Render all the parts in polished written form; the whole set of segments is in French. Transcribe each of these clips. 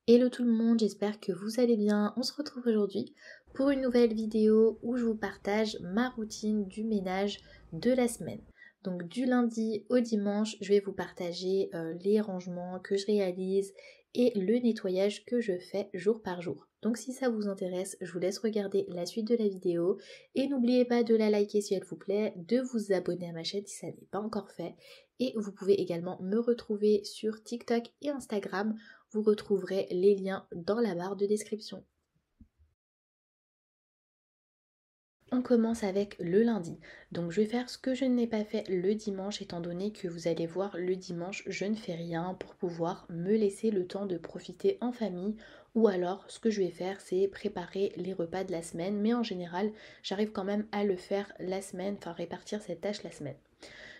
Hello tout le monde, j'espère que vous allez bien. On se retrouve aujourd'hui pour une nouvelle vidéo où je vous partage ma routine du ménage de la semaine. Donc du lundi au dimanche, je vais vous partager les rangements que je réalise et le nettoyage que je fais jour par jour. Donc si ça vous intéresse, je vous laisse regarder la suite de la vidéo et n'oubliez pas de la liker si elle vous plaît, de vous abonner à ma chaîne si ça n'est pas encore fait. Et vous pouvez également me retrouver sur TikTok et Instagram. Vous retrouverez les liens dans la barre de description. On commence avec le lundi. Donc je vais faire ce que je n'ai pas fait le dimanche étant donné que vous allez voir le dimanche je ne fais rien pour pouvoir me laisser le temps de profiter en famille ou alors ce que je vais faire c'est préparer les repas de la semaine mais en général j'arrive quand même à le faire la semaine, enfin répartir cette tâche la semaine.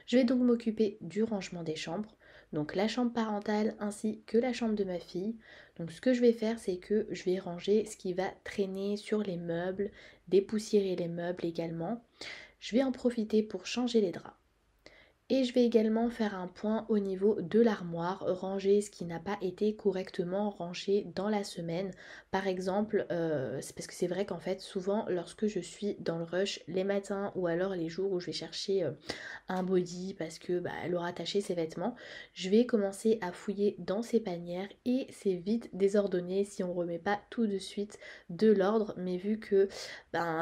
Je vais donc m'occuper du rangement des chambres, donc la chambre parentale ainsi que la chambre de ma fille. Donc ce que je vais faire, c'est que je vais ranger ce qui va traîner sur les meubles, dépoussiérer les meubles également. Je vais en profiter pour changer les draps. Et je vais également faire un point au niveau de l'armoire, ranger ce qui n'a pas été correctement rangé dans la semaine. Par exemple, c'est parce que c'est vrai qu'en fait souvent lorsque je suis dans le rush les matins ou alors les jours où je vais chercher un body parce que elle aura attaché ses vêtements, je vais commencer à fouiller dans ses panières et c'est vite désordonné si on remet pas tout de suite de l'ordre. Mais vu que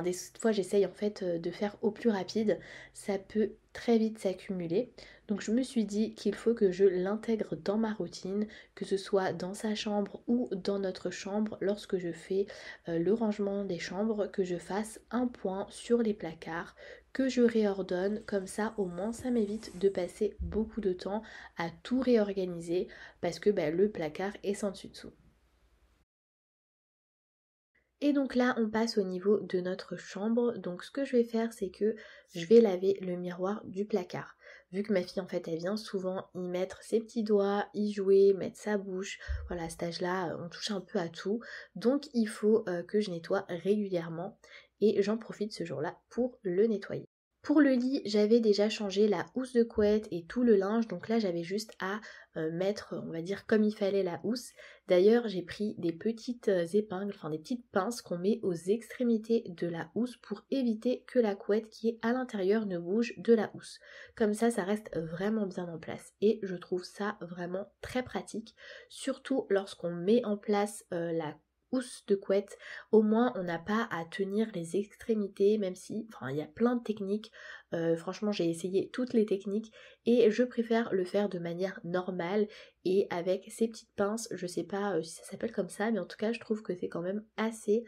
des fois j'essaye en fait de faire au plus rapide, ça peut très vite s'accumuler. Donc je me suis dit qu'il faut que je l'intègre dans ma routine, que ce soit dans sa chambre ou dans notre chambre, lorsque je fais le rangement des chambres, que je fasse un point sur les placards, que je réordonne, comme ça au moins ça m'évite de passer beaucoup de temps à tout réorganiser parce que le placard est sans dessus dessous. Et donc là, on passe au niveau de notre chambre. Donc ce que je vais faire, c'est que je vais laver le miroir du placard. Vu que ma fille, en fait, elle vient souvent y mettre ses petits doigts, y jouer, mettre sa bouche. Voilà, à cet âge-là, on touche un peu à tout. Donc il faut que je nettoie régulièrement. Et j'en profite ce jour-là pour le nettoyer. Pour le lit, j'avais déjà changé la housse de couette et tout le linge, donc là j'avais juste à mettre, on va dire, comme il fallait la housse. D'ailleurs, j'ai pris des petites épingles, enfin des petites pinces qu'on met aux extrémités de la housse pour éviter que la couette qui est à l'intérieur ne bouge de la housse. Comme ça reste vraiment bien en place et je trouve ça vraiment très pratique, surtout lorsqu'on met en place la housse de couette. Au moins on n'a pas à tenir les extrémités, même si il y a plein de techniques. Franchement j'ai essayé toutes les techniques et je préfère le faire de manière normale et avec ces petites pinces. Je sais pas si ça s'appelle comme ça, mais en tout cas je trouve que c'est quand même assez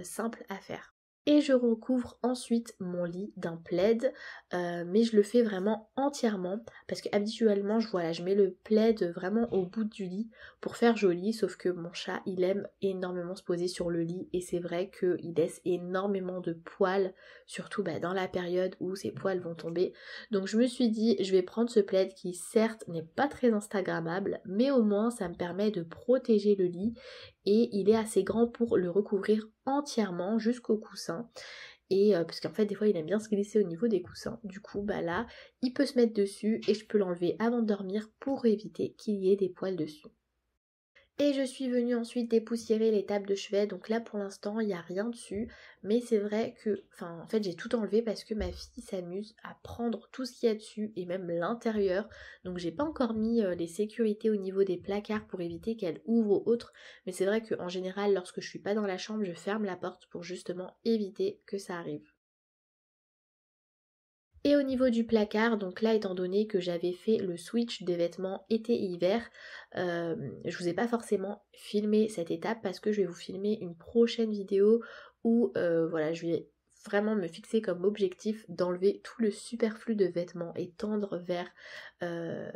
simple à faire. Et je recouvre ensuite mon lit d'un plaid, mais je le fais vraiment entièrement parce que habituellement je mets le plaid vraiment au bout du lit pour faire joli, sauf que mon chat il aime énormément se poser sur le lit et c'est vrai qu'il laisse énormément de poils, surtout dans la période où ses poils vont tomber. Donc je me suis dit je vais prendre ce plaid qui certes n'est pas très instagrammable, mais au moins ça me permet de protéger le lit et il est assez grand pour le recouvrir entièrement jusqu'au coussin. Et parce qu'en fait des fois il aime bien se glisser au niveau des coussins. Du coup là il peut se mettre dessus et je peux l'enlever avant de dormir pour éviter qu'il y ait des poils dessus. Et je suis venue ensuite dépoussiérer les tables de chevet, donc là pour l'instant il n'y a rien dessus, mais c'est vrai que, en fait j'ai tout enlevé parce que ma fille s'amuse à prendre tout ce qu'il y a dessus et même l'intérieur, donc j'ai pas encore mis les sécurités au niveau des placards pour éviter qu'elle ouvre ou autre, mais c'est vrai qu'en général lorsque je suis pas dans la chambre je ferme la porte pour justement éviter que ça arrive. Et au niveau du placard, donc là étant donné que j'avais fait le switch des vêtements été et hiver, je vous ai pas forcément filmé cette étape parce que je vais vous filmer une prochaine vidéo où je vais vraiment me fixer comme objectif d'enlever tout le superflu de vêtements et tendre vers, euh,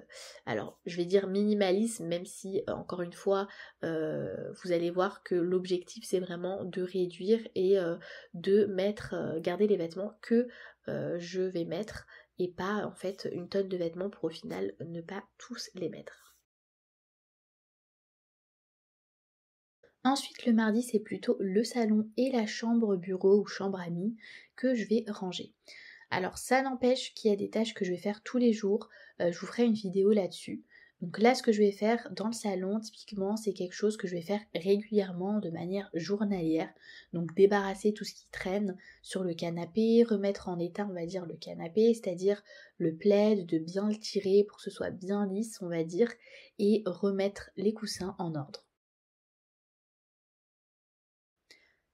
alors je vais dire minimalisme, même si encore une fois vous allez voir que l'objectif c'est vraiment de réduire et de mettre, garder les vêtements que je vais mettre et pas en fait une tonne de vêtements pour au final ne pas tous les mettre. Ensuite le mardi c'est plutôt le salon et la chambre bureau ou chambre amie que je vais ranger. Alors ça n'empêche qu'il y a des tâches que je vais faire tous les jours, je vous ferai une vidéo là-dessus. Donc là, ce que je vais faire dans le salon, typiquement, c'est quelque chose que je vais faire régulièrement de manière journalière. Donc débarrasser tout ce qui traîne sur le canapé, remettre en état, on va dire, le canapé, c'est-à-dire le plaid, de bien le tirer pour que ce soit bien lisse, on va dire, et remettre les coussins en ordre.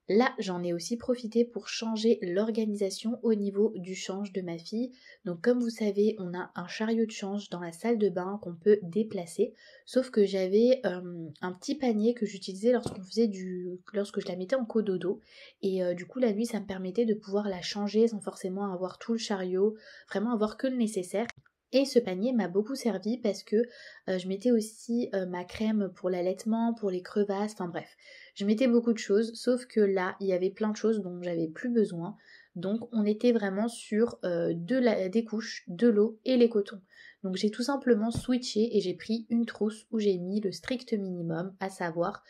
Là, j'en ai aussi profité pour changer l'organisation au niveau du change de ma fille. Donc comme vous savez, on a un chariot de change dans la salle de bain qu'on peut déplacer. Sauf que j'avais un petit panier que j'utilisais lorsque je la mettais en cododo. Et du coup, la nuit, ça me permettait de pouvoir la changer sans forcément avoir tout le chariot, vraiment avoir que le nécessaire. Et ce panier m'a beaucoup servi parce que je mettais aussi ma crème pour l'allaitement, pour les crevasses, enfin bref. Je mettais beaucoup de choses, sauf que là, il y avait plein de choses dont j'avais plus besoin. Donc on était vraiment sur des couches, de l'eau et les cotons. Donc j'ai tout simplement switché et j'ai pris une trousse où j'ai mis le strict minimum, à savoir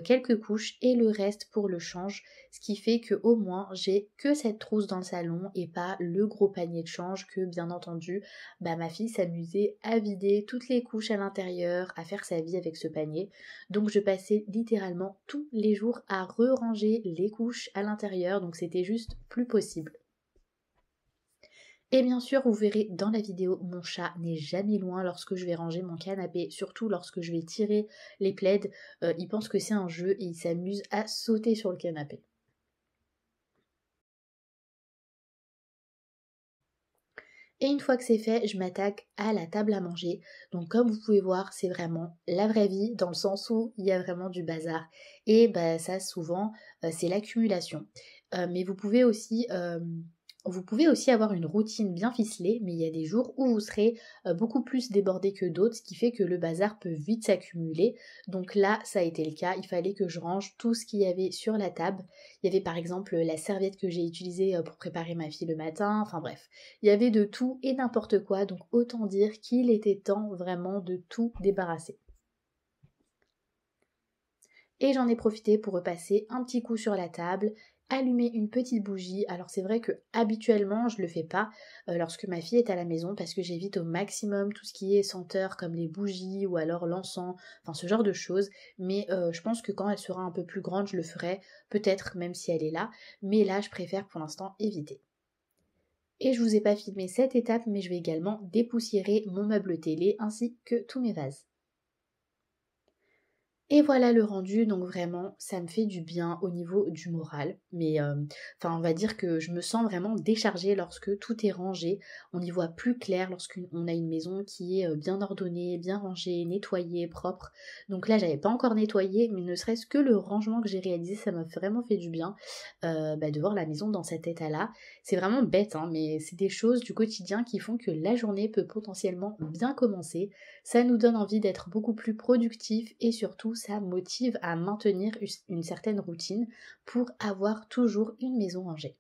quelques couches et le reste pour le change. Ce qui fait que au moins j'ai que cette trousse dans le salon et pas le gros panier de change que bien entendu ma fille s'amusait à vider toutes les couches à l'intérieur, à faire sa vie avec ce panier. Donc je passais littéralement tous les jours à re-ranger les couches à l'intérieur, donc c'était juste plus possible. Et bien sûr, vous verrez dans la vidéo, mon chat n'est jamais loin lorsque je vais ranger mon canapé, surtout lorsque je vais tirer les plaids. Il pense que c'est un jeu et il s'amuse à sauter sur le canapé. Et une fois que c'est fait, je m'attaque à la table à manger. Donc comme vous pouvez voir, c'est vraiment la vraie vie, dans le sens où il y a vraiment du bazar. Et ça souvent, c'est l'accumulation. Mais vous pouvez aussi avoir une routine bien ficelée, mais il y a des jours où vous serez beaucoup plus débordé que d'autres, ce qui fait que le bazar peut vite s'accumuler. Donc là, ça a été le cas, il fallait que je range tout ce qu'il y avait sur la table. Il y avait par exemple la serviette que j'ai utilisée pour préparer ma fille le matin, enfin bref. Il y avait de tout et n'importe quoi, donc autant dire qu'il était temps vraiment de tout débarrasser. Et j'en ai profité pour repasser un petit coup sur la table, allumer une petite bougie. Alors c'est vrai que habituellement je le fais pas lorsque ma fille est à la maison parce que j'évite au maximum tout ce qui est senteur comme les bougies ou alors l'encens, enfin ce genre de choses. Mais je pense que quand elle sera un peu plus grande je le ferai, peut-être même si elle est là. Mais là je préfère pour l'instant éviter. Et je vous ai pas filmé cette étape mais je vais également dépoussiérer mon meuble télé ainsi que tous mes vases. Et voilà le rendu, donc vraiment, ça me fait du bien au niveau du moral. Mais on va dire que je me sens vraiment déchargée lorsque tout est rangé. On y voit plus clair lorsqu'on a une maison qui est bien ordonnée, bien rangée, nettoyée, propre. Donc là, j'avais pas encore nettoyé, mais ne serait-ce que le rangement que j'ai réalisé, ça m'a vraiment fait du bien de voir la maison dans cet état-là. C'est vraiment bête, hein, mais c'est des choses du quotidien qui font que la journée peut potentiellement bien commencer. Ça nous donne envie d'être beaucoup plus productif et surtout ça motive à maintenir une certaine routine pour avoir toujours une maison rangée.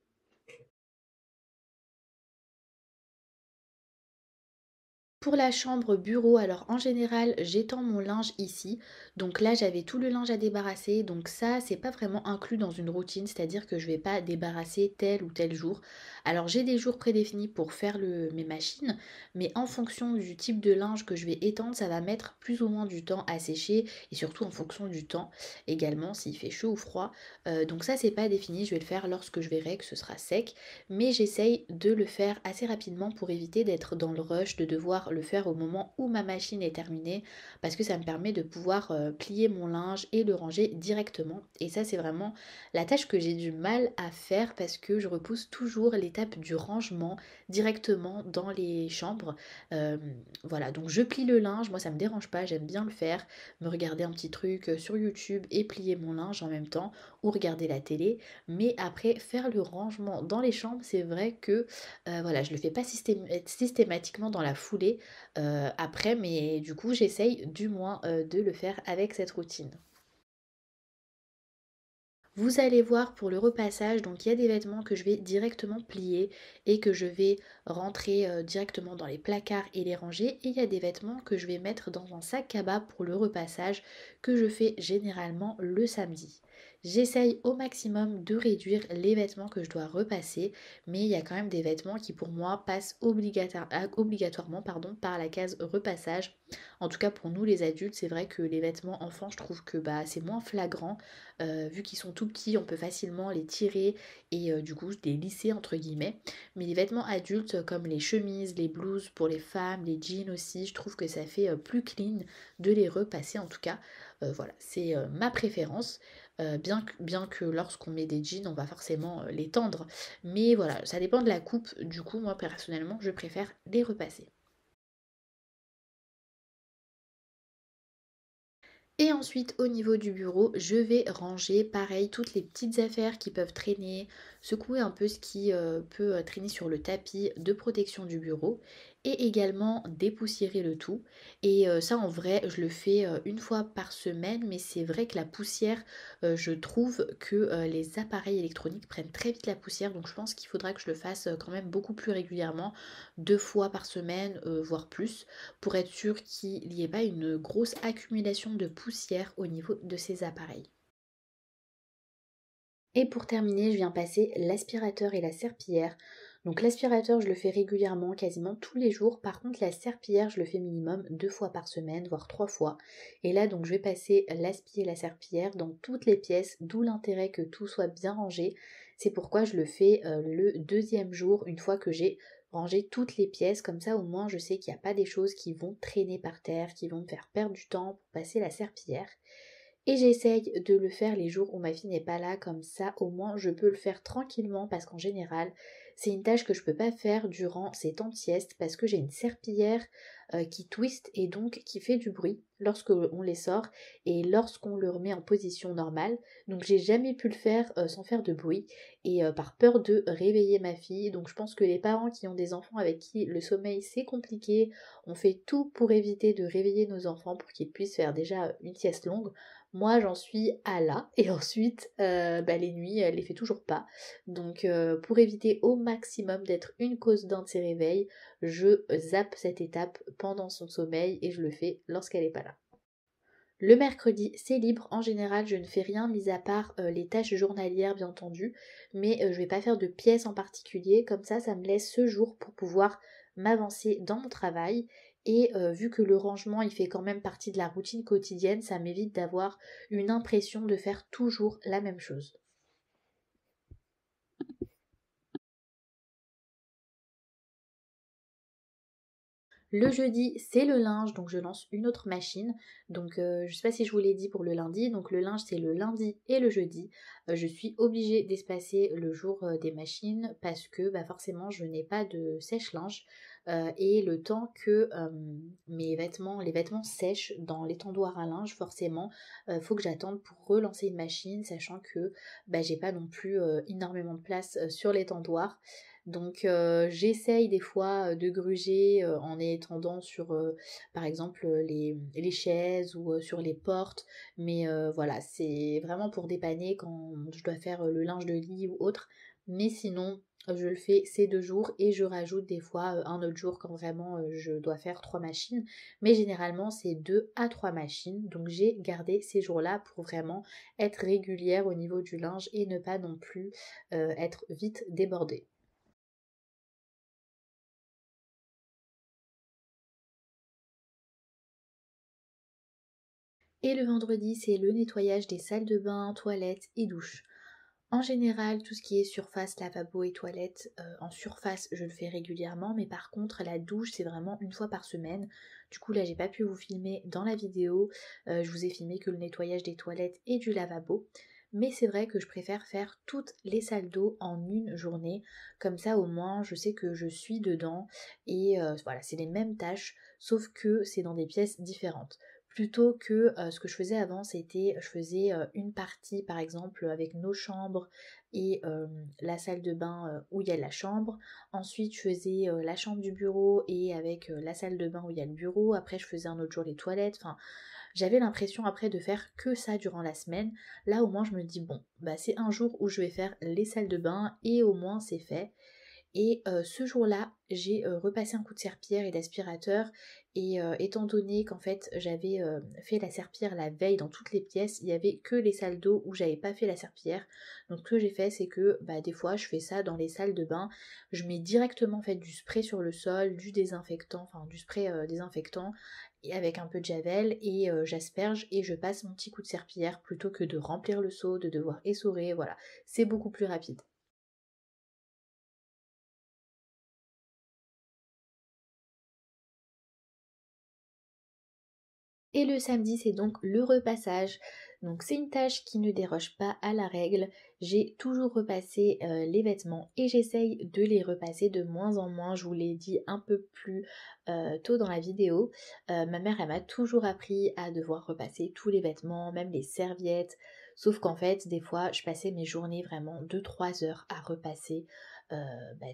Pour la chambre bureau, alors en général, j'étends mon linge ici. Donc là, j'avais tout le linge à débarrasser. Donc ça, c'est pas vraiment inclus dans une routine, c'est-à-dire que je vais pas débarrasser tel ou tel jour. Alors j'ai des jours prédéfinis pour faire mes machines, mais en fonction du type de linge que je vais étendre, ça va mettre plus ou moins du temps à sécher et surtout en fonction du temps également, s'il fait chaud ou froid. Donc ça, c'est pas défini, je vais le faire lorsque je verrai que ce sera sec, mais j'essaye de le faire assez rapidement pour éviter d'être dans le rush, de devoir le faire au moment où ma machine est terminée, parce que ça me permet de pouvoir plier mon linge et le ranger directement. Et ça, c'est vraiment la tâche que j'ai du mal à faire parce que je repousse toujours l'étape du rangement directement dans les chambres. Euh, voilà, donc je plie le linge, moi ça me dérange pas, j'aime bien le faire, me regarder un petit truc sur YouTube et plier mon linge en même temps, ou regarder la télé. Mais après, faire le rangement dans les chambres, c'est vrai que voilà, je le fais pas systématiquement dans la foulée après, mais du coup, j'essaye du moins de le faire avec cette routine. Vous allez voir pour le repassage, donc il y a des vêtements que je vais directement plier et que je vais rentrer directement dans les placards et les ranger. Et il y a des vêtements que je vais mettre dans un sac cabas pour le repassage que je fais généralement le samedi. J'essaye au maximum de réduire les vêtements que je dois repasser, mais il y a quand même des vêtements qui pour moi passent obligatoirement par la case repassage. En tout cas pour nous les adultes, c'est vrai que les vêtements enfants, je trouve que c'est moins flagrant. Vu qu'ils sont tout petits, on peut facilement les tirer et du coup les lisser entre guillemets. Mais les vêtements adultes comme les chemises, les blouses pour les femmes, les jeans aussi, je trouve que ça fait plus clean de les repasser en tout cas. Voilà, c'est ma préférence. Bien que lorsqu'on met des jeans, on va forcément les tendre. Mais voilà, ça dépend de la coupe. Du coup, moi personnellement, je préfère les repasser. Et ensuite, au niveau du bureau, je vais ranger, pareil, toutes les petites affaires qui peuvent traîner, secouer un peu ce qui peut traîner sur le tapis de protection du bureau et également dépoussiérer le tout. Et ça, en vrai, je le fais une fois par semaine, mais c'est vrai que la poussière, je trouve que les appareils électroniques prennent très vite la poussière, donc je pense qu'il faudra que je le fasse quand même beaucoup plus régulièrement, 2 fois par semaine, voire plus pour être sûr qu'il n'y ait pas une grosse accumulation de poussière au niveau de ces appareils. Et pour terminer, je viens passer l'aspirateur et la serpillière. Donc l'aspirateur, je le fais régulièrement, quasiment tous les jours. Par contre, la serpillière, je le fais minimum 2 fois par semaine, voire 3 fois. Et là, donc, je vais passer l'aspi et la serpillière dans toutes les pièces, d'où l'intérêt que tout soit bien rangé. C'est pourquoi je le fais le deuxième jour, une fois que j'ai rangé toutes les pièces. Comme ça, au moins, je sais qu'il n'y a pas des choses qui vont traîner par terre, qui vont me faire perdre du temps pour passer la serpillière. Et j'essaye de le faire les jours où ma fille n'est pas là, comme ça au moins je peux le faire tranquillement parce qu'en général c'est une tâche que je peux pas faire durant ces temps de sieste parce que j'ai une serpillière qui twiste et donc qui fait du bruit lorsque on les sort et lorsqu'on le remet en position normale. Donc j'ai jamais pu le faire sans faire de bruit et par peur de réveiller ma fille. Donc je pense que les parents qui ont des enfants avec qui le sommeil c'est compliqué, on fait tout pour éviter de réveiller nos enfants pour qu'ils puissent faire déjà une sieste longue. Moi, j'en suis à là. Et ensuite, les nuits, elle les fait toujours pas. Donc, pour éviter au maximum d'être une cause d'un de ses réveils, je zappe cette étape pendant son sommeil et je le fais lorsqu'elle n'est pas là. Le mercredi, c'est libre. En général, je ne fais rien, mis à part les tâches journalières, bien entendu. Mais je vais pas faire de pièces en particulier. Comme ça me laisse ce jour pour pouvoir m'avancer dans mon travail. Et vu que le rangement, il fait quand même partie de la routine quotidienne, ça m'évite d'avoir une impression de faire toujours la même chose. Le jeudi, c'est le linge, donc je lance une autre machine. Donc je sais pas si je vous l'ai dit pour le lundi. Donc le linge, c'est le lundi et le jeudi. Je suis obligée d'espacer le jour des machines parce que forcément je n'ai pas de sèche-linge. Et le temps que les vêtements sèchent dans l'étendoir à linge, forcément, faut que j'attende pour relancer une machine, sachant que j'ai pas non plus énormément de place sur l'étendoir. Donc j'essaye des fois de gruger en étendant sur par exemple les chaises ou sur les portes. Mais voilà, c'est vraiment pour dépanner quand je dois faire le linge de lit ou autre. Mais sinon, je le fais ces 2 jours et je rajoute des fois un autre jour quand vraiment je dois faire 3 machines. Mais généralement, c'est 2 à 3 machines. Donc j'ai gardé ces jours-là pour vraiment être régulière au niveau du linge et ne pas non plus être vite débordée. Et le vendredi, c'est le nettoyage des salles de bain, toilettes et douches. En général, tout ce qui est surface, lavabo et toilettes, en surface, je le fais régulièrement, mais par contre, la douche, c'est vraiment une fois par semaine. Du coup, là, j'ai pas pu vous filmer dans la vidéo. Je vous ai filmé que le nettoyage des toilettes et du lavabo. Mais c'est vrai que je préfère faire toutes les salles d'eau en une journée. Comme ça, au moins, je sais que je suis dedans. Et voilà, c'est les mêmes tâches, sauf que c'est dans des pièces différentes. Plutôt que ce que je faisais avant, c'était je faisais une partie par exemple avec nos chambres et la salle de bain où il y a la chambre. Ensuite je faisais la chambre du bureau et avec la salle de bain où il y a le bureau. Après je faisais un autre jour les toilettes. Enfin, j'avais l'impression après de faire que ça durant la semaine. Là au moins je me dis bon, c'est un jour où je vais faire les salles de bain et au moins c'est fait. Et ce jour-là, j'ai repassé un coup de serpillière et d'aspirateur et étant donné qu'en fait j'avais fait la serpillière la veille dans toutes les pièces, il n'y avait que les salles d'eau où j'avais pas fait la serpillière. Donc ce que j'ai fait, c'est que des fois je fais ça dans les salles de bain. Je mets directement en fait du spray sur le sol, du désinfectant, enfin du spray désinfectant et avec un peu de javel et j'asperge et je passe mon petit coup de serpillière plutôt que de remplir le seau, de devoir essorer, voilà. C'est beaucoup plus rapide. Et le samedi, c'est donc le repassage. Donc c'est une tâche qui ne déroge pas à la règle. J'ai toujours repassé les vêtements et j'essaye de les repasser de moins en moins. Je vous l'ai dit un peu plus tôt dans la vidéo. Ma mère, elle m'a toujours appris à devoir repasser tous les vêtements, même les serviettes. Sauf qu'en fait, des fois, je passais mes journées vraiment 2-3 heures à repasser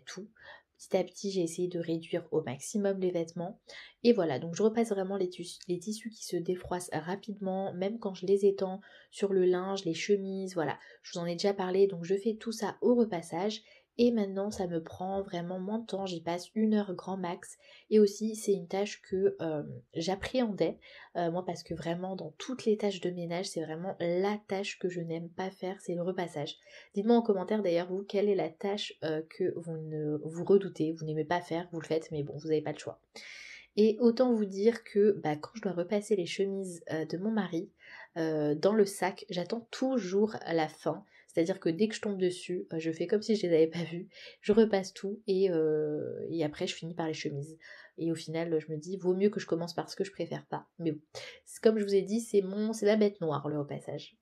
tout. Petit à petit, j'ai essayé de réduire au maximum les vêtements. Et voilà, donc je repasse vraiment les tissus qui se défroissent rapidement, même quand je les étends sur le linge, les chemises, voilà. Je vous en ai déjà parlé, donc je fais tout ça au repassage. Et maintenant, ça me prend vraiment moins de temps, j'y passe 1 heure grand max. Et aussi, c'est une tâche que j'appréhendais, moi, parce que vraiment, dans toutes les tâches de ménage, c'est vraiment la tâche que je n'aime pas faire, c'est le repassage. Dites-moi en commentaire d'ailleurs, vous, quelle est la tâche que vous redoutez, vous n'aimez pas faire, vous le faites, mais bon, vous n'avez pas le choix. Et autant vous dire que quand je dois repasser les chemises de mon mari dans le sac, j'attends toujours à la fin. C'est-à-dire que dès que je tombe dessus, je fais comme si je les avais pas vues, je repasse tout et après je finis par les chemises. Et au final, je me dis, vaut mieux que je commence par ce que je préfère pas. Mais bon, comme je vous ai dit, c'est ma bête noire le repassage.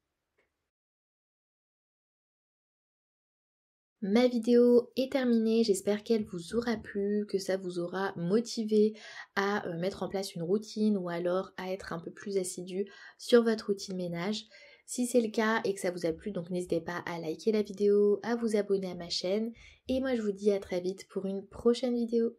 Ma vidéo est terminée, j'espère qu'elle vous aura plu, que ça vous aura motivé à mettre en place une routine ou alors à être un peu plus assidu sur votre routine ménage. Si c'est le cas et que ça vous a plu, donc n'hésitez pas à liker la vidéo, à vous abonner à ma chaîne et moi je vous dis à très vite pour une prochaine vidéo.